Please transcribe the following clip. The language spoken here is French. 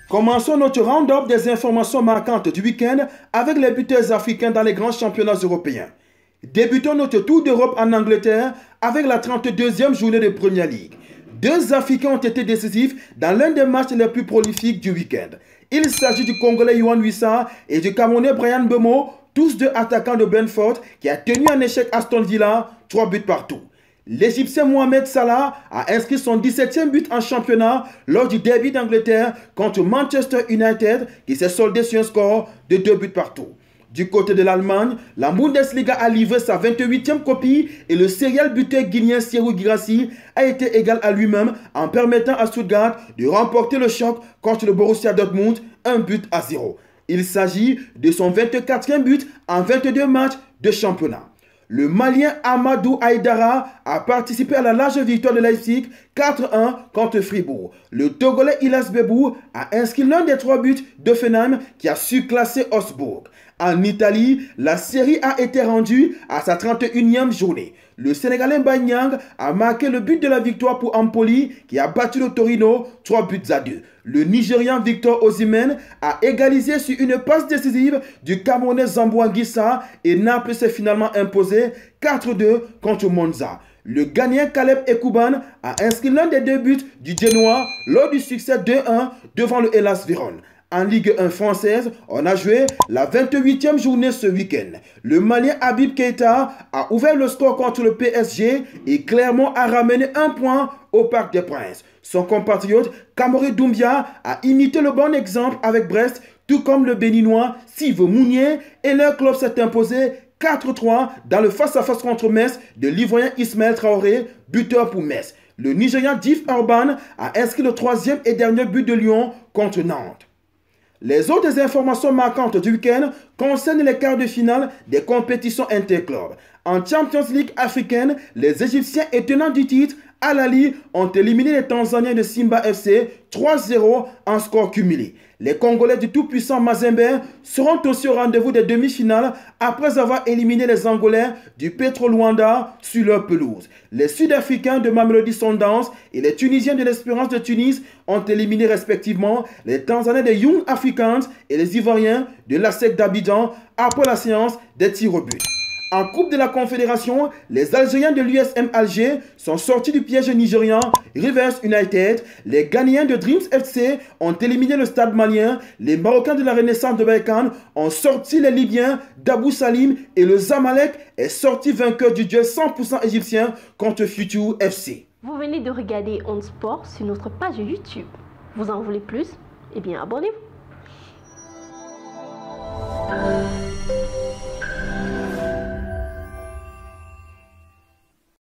Commençons notre round-up des informations marquantes du week-end avec les buteurs africains dans les grands championnats européens. Débutons notre tour d'Europe en Angleterre avec la 32e journée de Premier League. Deux Africains ont été décisifs dans l'un des matchs les plus prolifiques du week-end. Il s'agit du Congolais Yohan Wissa et du Camerounais Bryan Mbeumo, tous deux attaquants de Brentford, qui a tenu en échec Aston Villa, 3 buts partout. L'Égyptien Mohamed Salah a inscrit son 17e but en championnat lors du derby d'Angleterre contre Manchester United qui s'est soldé sur un score de 2 buts partout. Du côté de l'Allemagne, la Bundesliga a livré sa 28e copie et le serial buteur guinéen Serhou Guirassy a été égal à lui-même en permettant à Stuttgart de remporter le choc contre le Borussia Dortmund 1-0. Il s'agit de son 24e but en 22 matchs de championnat. Le Malien Amadou Haïdara a participé à la large victoire de Leipzig 4-1 contre Fribourg. Le Togolais Ilas Bebou a inscrit l'un des 3 buts d'Hoffenheim qui a surclassé Augsbourg. En Italie, la série a été rendue à sa 31e journée. Le Sénégalais Mbanyang a marqué le but de la victoire pour Empoli qui a battu le Torino 3-2. Le Nigérian Victor Osimhen a égalisé sur une passe décisive du Camerounais Zambo Anguissa et Naples s'est finalement imposé 4-2 contre Monza. Le Ghanéen Caleb Ekouban a inscrit l'un des 2 buts du Genoa lors du succès 2-1 devant le Hellas Vérone. En Ligue 1 française, on a joué la 28e journée ce week-end. Le Malien Habib Keita a ouvert le score contre le PSG et Clermont a ramené 1 point au Parc des Princes. Son compatriote Kamori Doumbia a imité le bon exemple avec Brest, tout comme le Béninois Sive Mounier, et leur club s'est imposé 4-3 dans le face-à-face contre Metz de l'Ivoirien Ismaël Traoré, buteur pour Metz. Le Nigérian Diff Urban a inscrit le 3e et dernier but de Lyon contre Nantes. Les autres informations marquantes du week-end concernent les quarts de finale des compétitions interclubs. En Champions League africaine, les Égyptiens et tenants du titre, Al Ahly, ont éliminé les Tanzaniens de Simba FC 3-0 en score cumulé. Les Congolais du tout-puissant Mazembe seront aussi au rendez-vous des demi-finales après avoir éliminé les Angolais du Petro Luanda sur leur pelouse. Les Sud-Africains de Mamelodi Sundowns et les Tunisiens de l'Espérance de Tunis ont éliminé respectivement les Tanzaniens de Young Africans et les Ivoiriens de l'ASEC d'Abidjan après la séance des tirs au but. En Coupe de la Confédération, les Algériens de l'USM Alger sont sortis du piège nigérian Rivers United. Les Ghanéens de Dreams FC ont éliminé le Stade malien. Les Marocains de la Renaissance de Berkane ont sorti les Libyens d'Abou Salim et le Zamalek est sorti vainqueur du duel 100% égyptien contre Futur FC. Vous venez de regarder On Sport sur notre page YouTube. Vous en voulez plus? Eh bien, abonnez-vous.